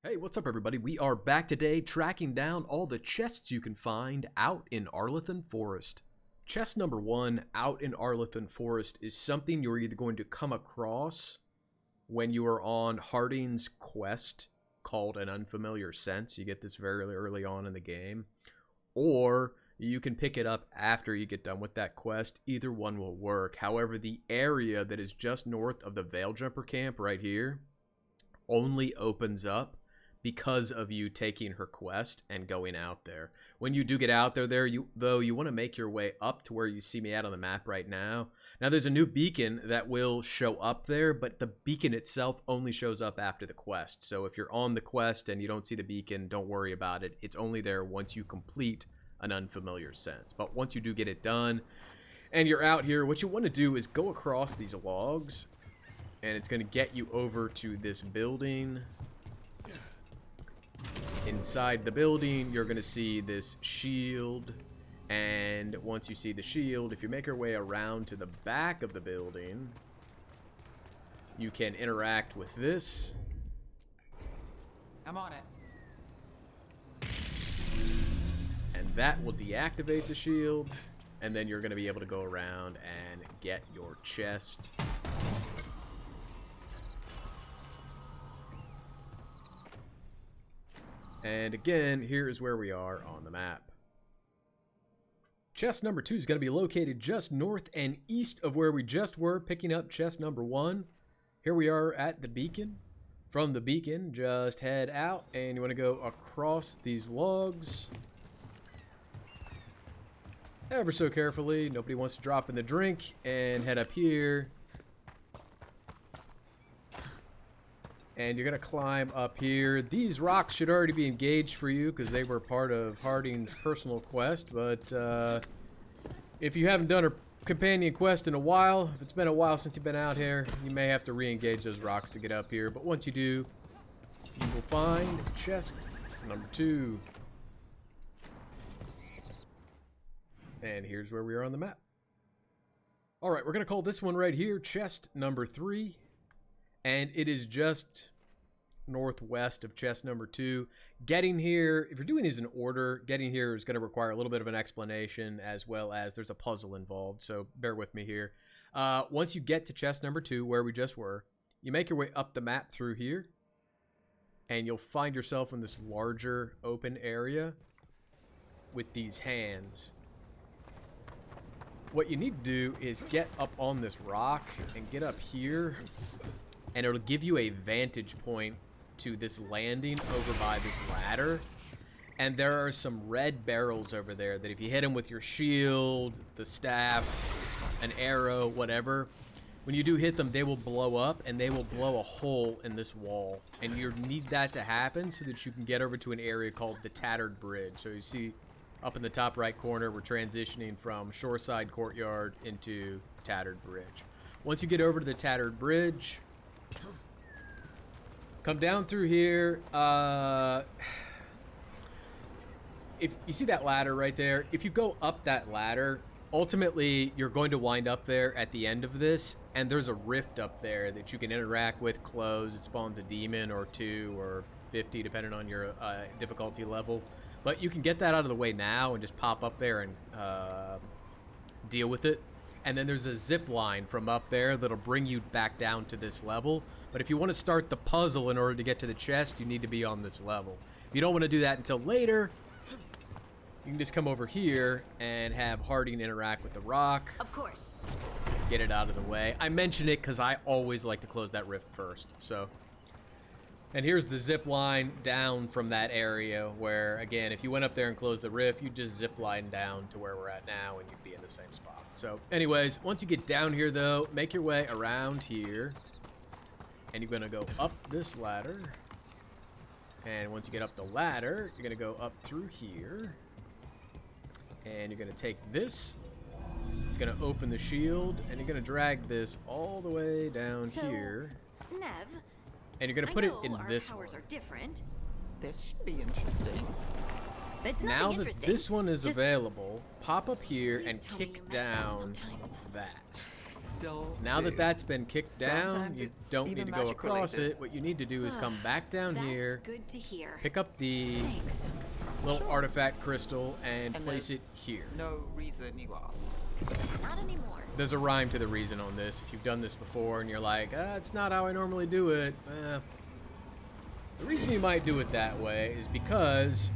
Hey, what's up everybody? We are back today tracking down all the chests you can find out in Arlathan Forest. Chest number 1 out in Arlathan Forest is something you're either going to come across when you are on Harding's quest called An Unfamiliar Sense. You get this very early on in the game. Or you can pick it up after you get done with that quest. Either one will work. However, the area that is just north of the Veil Jumper camp right here only opens up because of you taking her quest and going out there. When you do get out there, you want to make your way up to where you see me at on the map right now. Now there's a new beacon that will show up there, but the beacon itself only shows up after the quest. So if you're on the quest and you don't see the beacon, don't worry about it. It's only there once you complete An Unfamiliar Sense. But once you do get it done and you're out here, what you want to do is go across these logs, and it's going to get you over to this building. Inside the building, you're going to see this shield, and once you see the shield, if you make your way around to the back of the building, you can interact with this. I'm on it. And that will deactivate the shield, and then you're going to be able to go around and get your chest. And again, here is where we are on the map. Chest number 2 is going to be located just north and east of where we just were picking up chest number 1. Here we are at the beacon. From the beacon, just head out and you want to go across these logs. Ever so carefully, nobody wants to drop in the drink, and head up here. And you're going to climb up here. These rocks should already be engaged for you because they were part of Harding's personal quest. But if you haven't done a companion quest in a while, if it's been a while since you've been out here, you may have to re-engage those rocks to get up here. But once you do, you will find chest number 2. And here's where we are on the map. Alright, we're going to call this one right here chest number 3. And it is just northwest of chest number 2. Getting here, if you're doing these in order, getting here is going to require a little bit of an explanation, as well as there's a puzzle involved, so bear with me here. Once you get to chest number 2, where we just were, you make your way up the map through here, and you'll find yourself in this larger open area with these hands. What you need to do is get up on this rock and get up here, and it'll give you a vantage point to this landing over by this ladder. And there are some red barrels over there that if you hit them with your shield, the staff, an arrow, whatever, when you do hit them, they will blow up and they will blow a hole in this wall. And you need that to happen so that you can get over to an area called the Tattered Bridge. So you see up in the top right corner, we're transitioning from Shoreside Courtyard into Tattered Bridge. Once you get over to the Tattered Bridge, come down through here. If you see that ladder right there, if you go up that ladder, ultimately you're going to wind up there at the end of this, and there's a rift up there that you can interact with, close. It spawns a demon or 2 or 50 depending on your difficulty level. But you can get that out of the way now and just pop up there and deal with it. And then there's a zip line from up there that'll bring you back down to this level. But if you want to start the puzzle in order to get to the chest, you need to be on this level. If you don't want to do that until later, you can just come over here and have Harding interact with the rock. Of course. Get it out of the way. I mention it because I always like to close that rift first. So, and here's the zip line down from that area where, again, if you went up there and closed the rift, you just zip line down to where we're at now and you'd be in the same spot. So anyways, once you get down here though, make your way around here and you're gonna go up this ladder. And once you get up the ladder, you're gonna go up through here and you're gonna take this. It's gonna open the shield and you're gonna drag this all the way down here. Nev, and you're gonna put it in our this powers one. are different. This should be interesting. It's Now nothing that interesting. this one is Just available, pop up here please and tell me you kick mess up down sometimes. that. still Now that do. that's been kicked down, Sometimes you it's don't even need to go magic across related. it. What you need to do is come back down That's here, good to hear. pick up the Thanks. little artifact crystal, and And place there's it here. No reason you asked. Not anymore. There's a rhyme to the reason on this. If you've done this before and you're like, it's not how I normally do it. The reason you might do it that way is because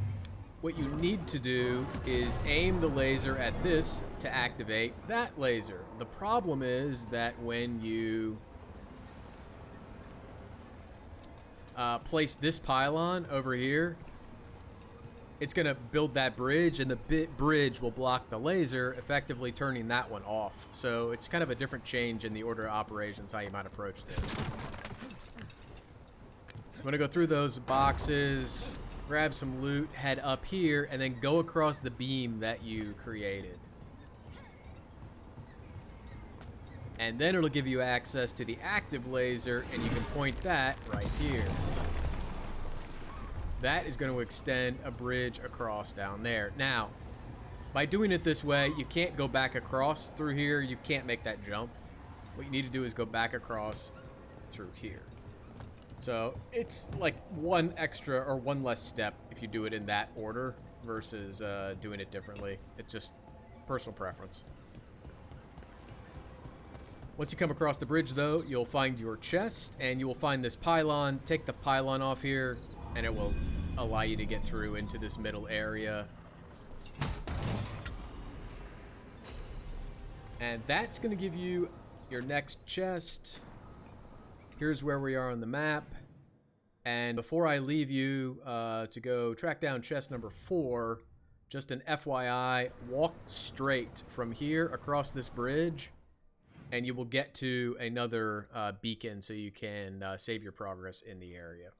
what you need to do is aim the laser at this to activate that laser. The problem is that when you place this pylon over here, it's going to build that bridge, and the bridge will block the laser, effectively turning that one off. So it's kind of a different change in the order of operations, how you might approach this. I'm going to go through those boxes, grab some loot, head up here, and then go across the beam that you created. And then it'll give you access to the active laser, and you can point that right here. That is going to extend a bridge across down there. Now, by doing it this way, you can't go back across through here. You can't make that jump. What you need to do is go back across through here. So it's like one extra or one less step if you do it in that order versus doing it differently. It's just personal preference. Once you come across the bridge, though, you'll find your chest, and you will find this pylon. Take the pylon off here, and it will allow you to get through into this middle area. And that's going to give you your next chest. Here's where we are on the map. And before I leave you to go track down chest number 4, just an FYI, walk straight from here across this bridge, and you will get to another beacon so you can save your progress in the area.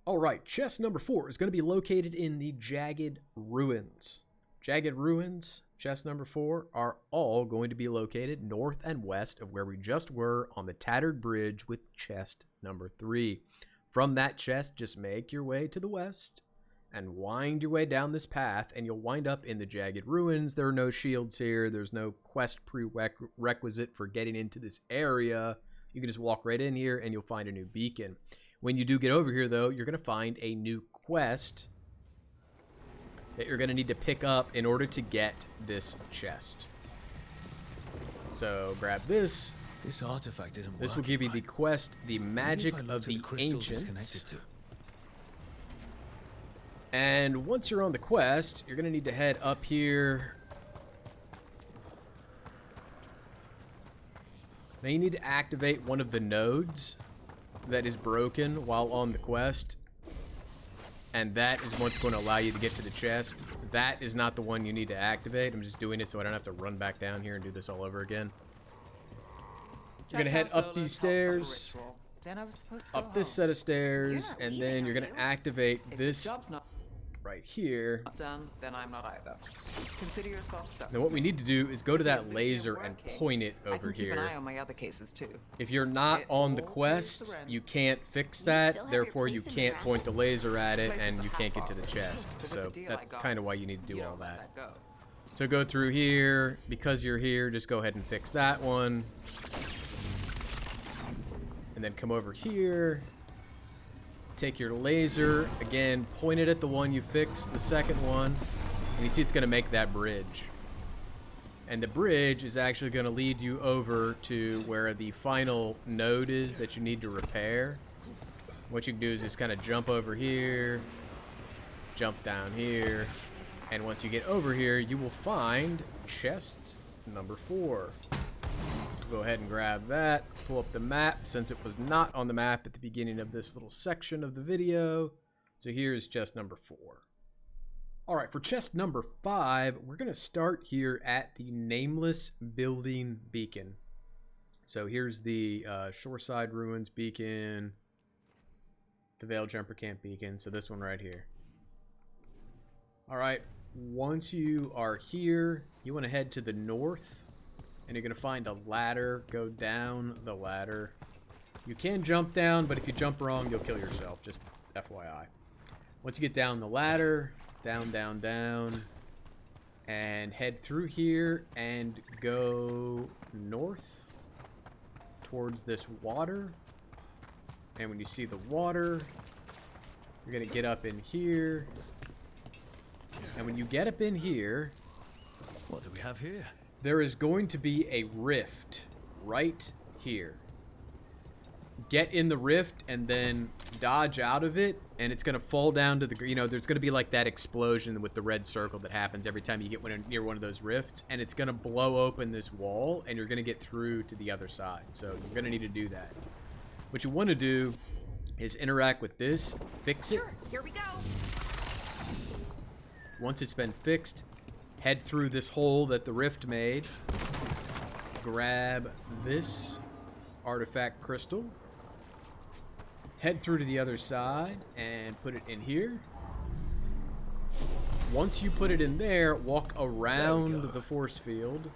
Alright, chest number 4 is going to be located in the Jagged Ruins. Jagged Ruins, chest number 4, are all going to be located north and west of where we just were on the Tattered Bridge with chest number 3. From that chest, just make your way to the west and wind your way down this path, and you'll wind up in the Jagged Ruins. There are no shields here. There's no quest prerequisite for getting into this area. You can just walk right in here, and you'll find a new beacon. When you do get over here, though, you're going to find a new quest that you're going to need to pick up in order to get this chest. So grab this. This artifact isn't This will give you the quest, The Magic of the Ancients. And once you're on the quest, you're going to need to head up here. Now you need to activate one of the nodes that is broken while on the quest. And that is what's going to allow you to get to the chest. That is not the one you need to activate. I'm just doing it so I don't have to run back down here and do this all over again. You're going to head up these stairs, up this set of stairs, and then you're going to activate this right here. Not done, then I'm not either. Consider yourself stuck. Now what we need to do is go to that laser and point it over I can keep here. an eye on my other cases too. If you're not on the quest, you can't fix that, still have your therefore you place in can't your point the ashes? laser at it, Place and is a you can't get to the half-off. chest. But with So the deal I that's got, kind of why you need to do you all don't let that. go. So go through here. Because you're here, just go ahead and fix that one. And then come over here. Take your laser, again, point it at the one you fixed, the second one, and you see it's going to make that bridge. And the bridge is actually going to lead you over to where the final node is that you need to repair. What you can do is just kind of jump over here, jump down here, and once you get over here, you will find chest number 4. Go ahead and grab that, pull up the map since it was not on the map at the beginning of this little section of the video. So here's chest number 4. All right, for chest number 5, we're going to start here at the Nameless Building Beacon. So here's the Shoreside Ruins Beacon, the Veil Jumper Camp Beacon, so this one right here. All right, once you are here, you want to head to the north. And you're going to find a ladder. Go down the ladder. You can jump down, but if you jump wrong, you'll kill yourself. Just FYI. Once you get down the ladder, down, down, down, and head through here and go north. towards this water. And when you see the water, you're going to get up in here. And when you get up in here, What do we have here? there is going to be a rift right here. Get in the rift and then dodge out of it, and it's going to fall down to the, you know, there's going to be like that explosion with the red circle that happens every time you get near one of those rifts, and it's going to blow open this wall, and you're going to get through to the other side. So you're going to need to do that. What you want to do is interact with this, fix it. Sure, here we go. Once it's been fixed, head through this hole that the rift made. Grab this artifact crystal. Head through to the other side and put it in here. Once you put it in there, walk around the force field.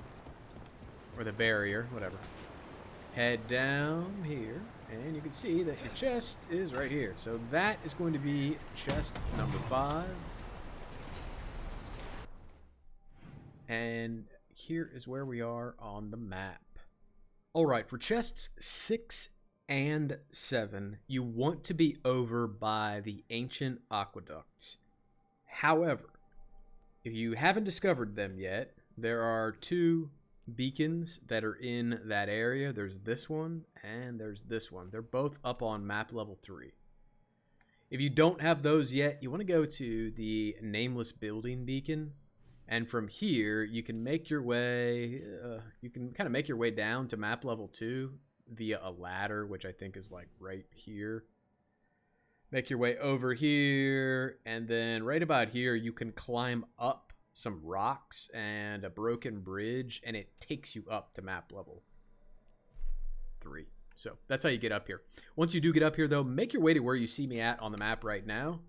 Or the barrier, whatever. Head down here. And you can see that your chest is right here. So that is going to be chest number 5. And here is where we are on the map. Alright, for chests 6 and 7, you want to be over by the ancient aqueducts. However, if you haven't discovered them yet, there are 2 beacons that are in that area. There's this one and there's this one. They're both up on map level 3. If you don't have those yet, you want to go to the Nameless Building beacon. And from here, you can make your way, kind of make your way down to map level 2 via a ladder, which I think is like right here. Make your way over here, and then right about here, you can climb up some rocks and a broken bridge, and it takes you up to map level 3. So that's how you get up here. Once you do get up here, though, make your way to where you see me at on the map right now.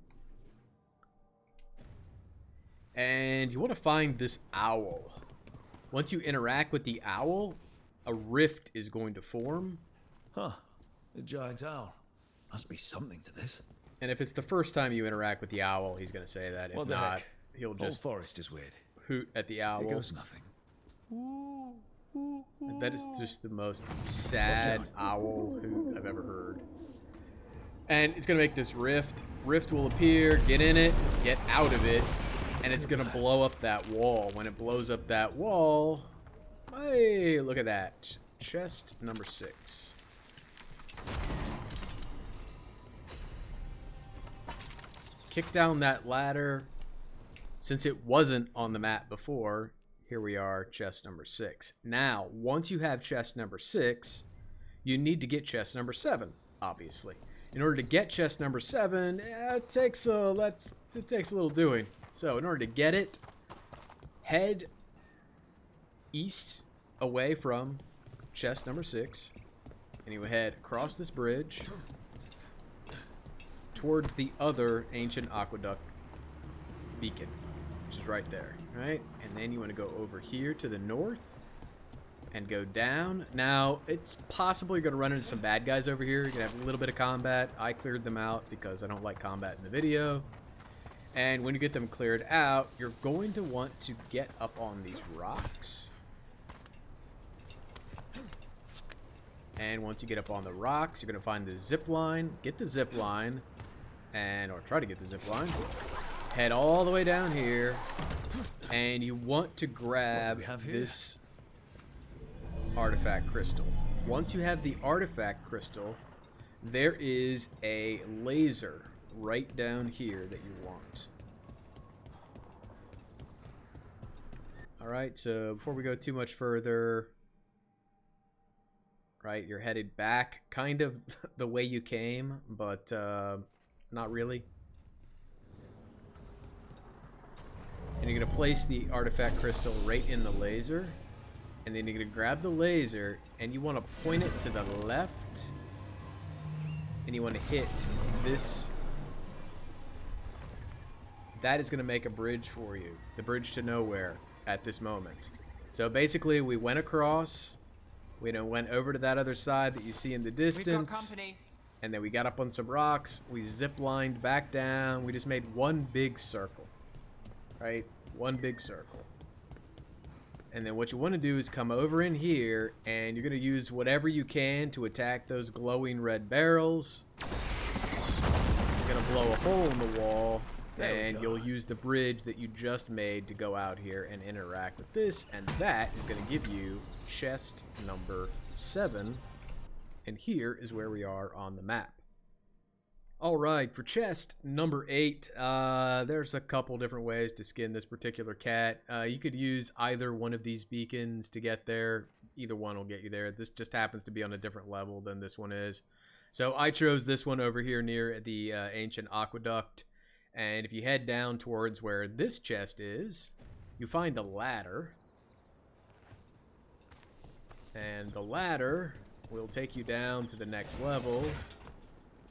And you want to find this owl. Once you interact with the owl, a rift is going to form. Huh. A giant owl. Must be something to this. And if it's the first time you interact with the owl, he's going to say that. If What the not, heck? he'll just Forest is weird. hoot at the owl. It goes nothing. That is just the most sad owl hoot I've ever heard. And it's going to make this rift. Rift will appear. Get in it. Get out of it. And it's going to blow up that wall. When it blows up that wall... Hey, look at that. Chest number 6. Kick down that ladder. Since it wasn't on the map before, here we are, chest number 6. Now, once you have chest number 6, you need to get chest number 7, obviously. In order to get chest number 7, it takes a little doing. So, in order to get it, head east away from chest number 6, and you head across this bridge towards the other ancient aqueduct beacon, which is right there, right? And then you want to go over here to the north and go down. Now, it's possible you're going to run into some bad guys over here. You're going to have a little bit of combat. I cleared them out because I don't like combat in the video. And when you get them cleared out, you're going to want to get up on these rocks. And once you get up on the rocks, you're going to find the zip line. Get the zip line, or try to get the zip line. Head all the way down here, and you want to grab this artifact crystal. Once you have the artifact crystal, there is a laser right down here that you want. Alright, so before we go too much further, right, you're headed back kind of the way you came, but not really. And you're going to place the artifact crystal right in the laser, and then you're going to grab the laser, and you want to point it to the left, and you want to hit this. That is going to make a bridge for you, the bridge to nowhere at this moment. So basically, we went across, we went over to that other side that you see in the distance. We've got company. And then we got up on some rocks, we zip-lined back down, we just made one big circle, right? One big circle. And then what you want to do is come over in here, and you're going to use whatever you can to attack those glowing red barrels. You're going to blow a hole in the wall, and you'll use the bridge that you just made to go out here and interact with this, and that is going to give you chest number 7. And here is where we are on the map. Alright, for chest number 8, there's a couple different ways to skin this particular cat. You could use either one of these beacons to get there. Either one will get you there. This just happens to be on a different level than this one is. So I chose this one over here near the ancient aqueduct. And if you head down towards where this chest is, you find a ladder. And the ladder will take you down to the next level.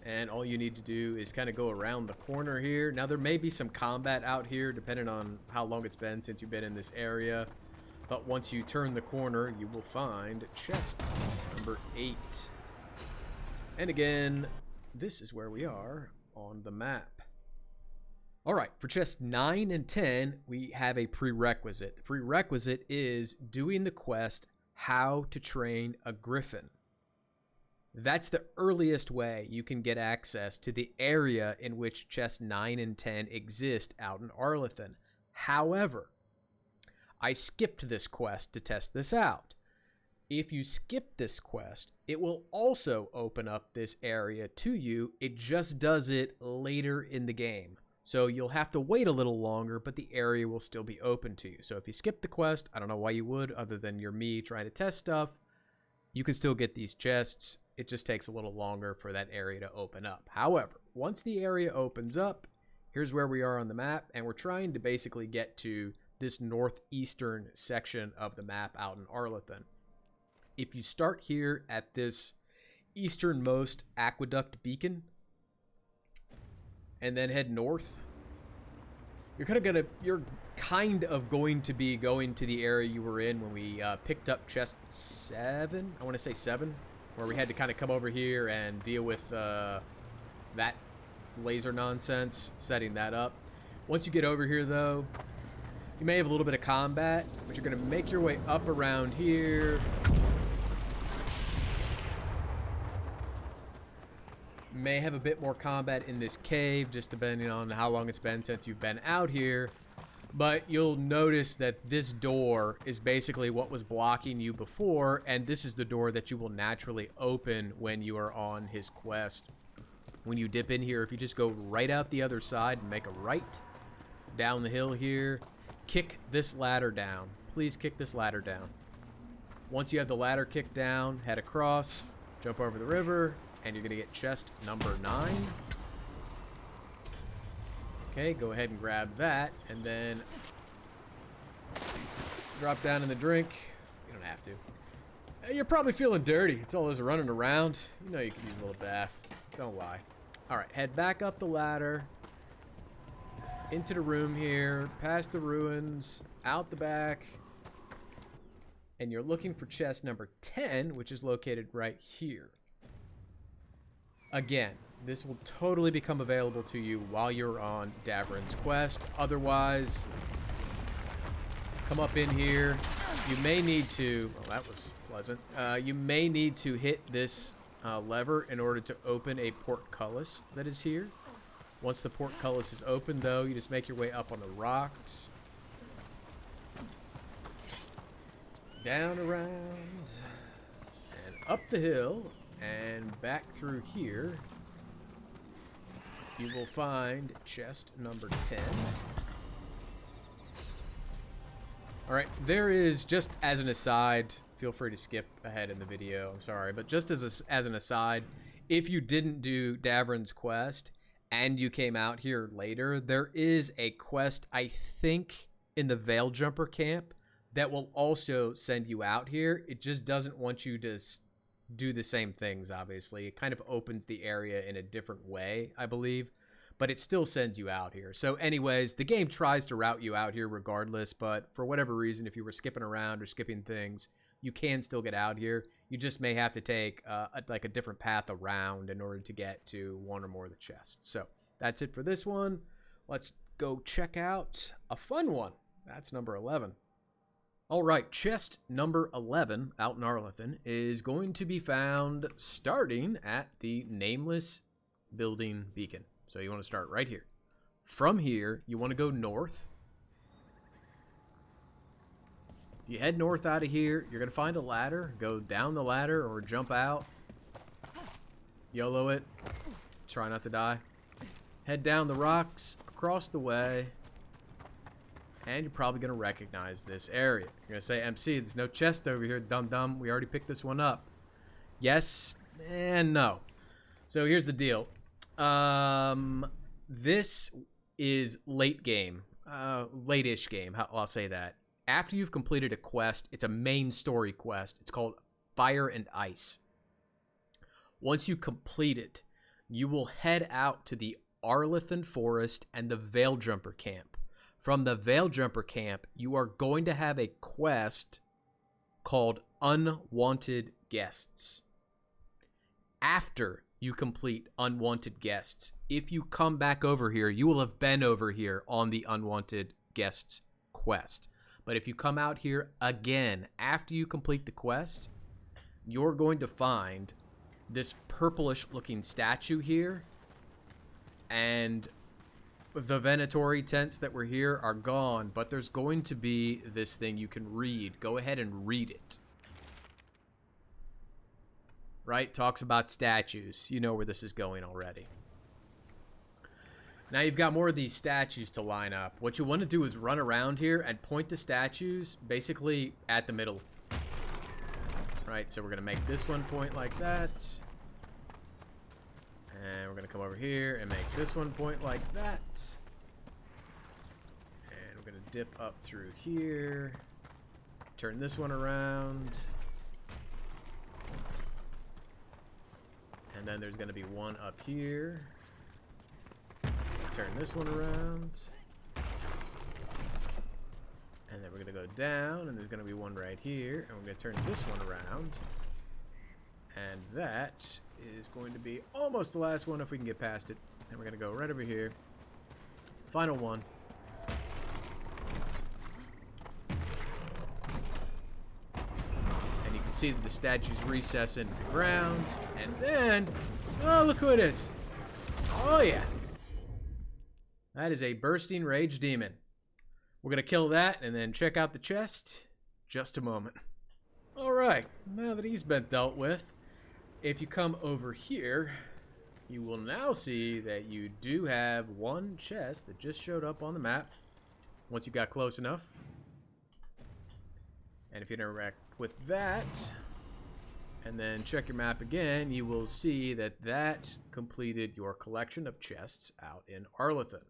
And all you need to do is kind of go around the corner here. Now, there may be some combat out here, depending on how long it's been since you've been in this area. But once you turn the corner, you will find chest number 8. And again, this is where we are on the map. Alright, for chests 9 and 10, we have a prerequisite. The prerequisite is doing the quest, How to Train a Griffin. That's the earliest way you can get access to the area in which chests 9 and 10 exist out in Arlathan. However, I skipped this quest to test this out. If you skip this quest, it will also open up this area to you. It just does it later in the game. So you'll have to wait a little longer, but the area will still be open to you. So if you skip the quest, I don't know why you would, other than you're me trying to test stuff, you can still get these chests. It just takes a little longer for that area to open up. However, once the area opens up, here's where we are on the map, and we're trying to basically get to this northeastern section of the map out in Arlathan. If you start here at this easternmost aqueduct beacon, and then head north, you're kind of going to be going to the area you were in when we picked up chest 7. I want to say 7. Where we had to kind of come over here and deal with that laser nonsense, setting that up. Once you get over here, though, you may have a little bit of combat, but you're going to make your way up around here. May have a bit more combat in this cave, just depending on how long it's been since you've been out here. But you'll notice that this door is basically what was blocking you before, and this is the door that you will naturally open when you are on his quest. When you dip in here, if you just go right out the other side and make a right down the hill here, kick this ladder down. Please kick this ladder down. Once you have the ladder kicked down, head across, jump over the river, and you're going to get chest number 9. Okay, go ahead and grab that, and then drop down in the drink. You don't have to. You're probably feeling dirty. It's all this running around. You know you could use a little bath. Don't lie. Alright, head back up the ladder, into the room here, past the ruins, out the back, and you're looking for chest number 10, which is located right here. Again, this will totally become available to you while you're on Davrin's quest. Otherwise, come up in here. You may need to... Well, that was pleasant. You may need to hit this lever in order to open a portcullis that is here. Once the portcullis is open, though, you just make your way up on the rocks. Down around. And up the hill. And back through here. You will find chest number 10. Alright, there is, just as an aside, feel free to skip ahead in the video, I'm sorry, but just as an aside, if you didn't do Davrin's quest and you came out here later, there is a quest, I think, in the Veil Jumper camp that will also send you out here. It just doesn't want you to do the same things, obviously. It kind of opens the area in a different way, I believe, but it still sends you out here. So anyways, the game tries to route you out here regardless, but for whatever reason, if you were skipping around or skipping things, you can still get out here. You just may have to take like a different path around in order to get to one or more of the chests. So that's it for this one. Let's go check out a fun one. That's number 11. Alright, chest number 11 out in Arlathan is going to be found starting at the nameless building beacon. So you want to start right here. From here, you want to go north. You head north out of here, you're going to find a ladder. Go down the ladder or jump out. YOLO it. Try not to die. Head down the rocks, across the way. And you're probably going to recognize this area. You're going to say, MC, there's no chest over here, dum-dum. We already picked this one up. Yes and no. So here's the deal. This is late game. Late-ish game, I'll say that. After you've completed a quest, it's a main story quest. It's called Fire and Ice. Once you complete it, you will head out to the Arlathan Forest and the Veilgjumper camp. From the Veilgjumper camp, you are going to have a quest called Unwanted Guests. After you complete Unwanted Guests, if you come back over here, you will have been over here on the Unwanted Guests quest. But if you come out here again after you complete the quest, you're going to find this purplish looking statue here, and the Venatori tents that were here are gone, but there's going to be this thing you can read. Go ahead and read it. Right? Talks about statues. You know where this is going already. Now you've got more of these statues to line up. What you want to do is run around here and point the statues basically at the middle. Right, so we're going to make this one point like that. And we're going to come over here and make this one point like that. And we're going to dip up through here. Turn this one around. And then there's going to be one up here. Turn this one around. And then we're going to go down, and there's going to be one right here. And we're going to turn this one around. And that is going to be almost the last one if we can get past it. And we're going to go right over here. Final one. And you can see that the statues recess into the ground. And then, oh, look who it is. Oh, yeah. That is a bursting rage demon. We're going to kill that and then check out the chest. Just a moment. Alright, now that he's been dealt with, if you come over here, you will now see that you do have one chest that just showed up on the map once you got close enough. And if you interact with that, and then check your map again, you will see that that completed your collection of chests out in Arlathan.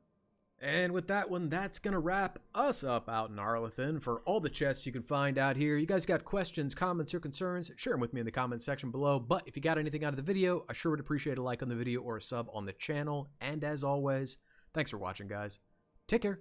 And with that one, that's going to wrap us up out in Arlathan for all the chests you can find out here. You guys got questions, comments, or concerns? Share them with me in the comments section below. But if you got anything out of the video, I sure would appreciate a like on the video or a sub on the channel. And as always, thanks for watching, guys. Take care.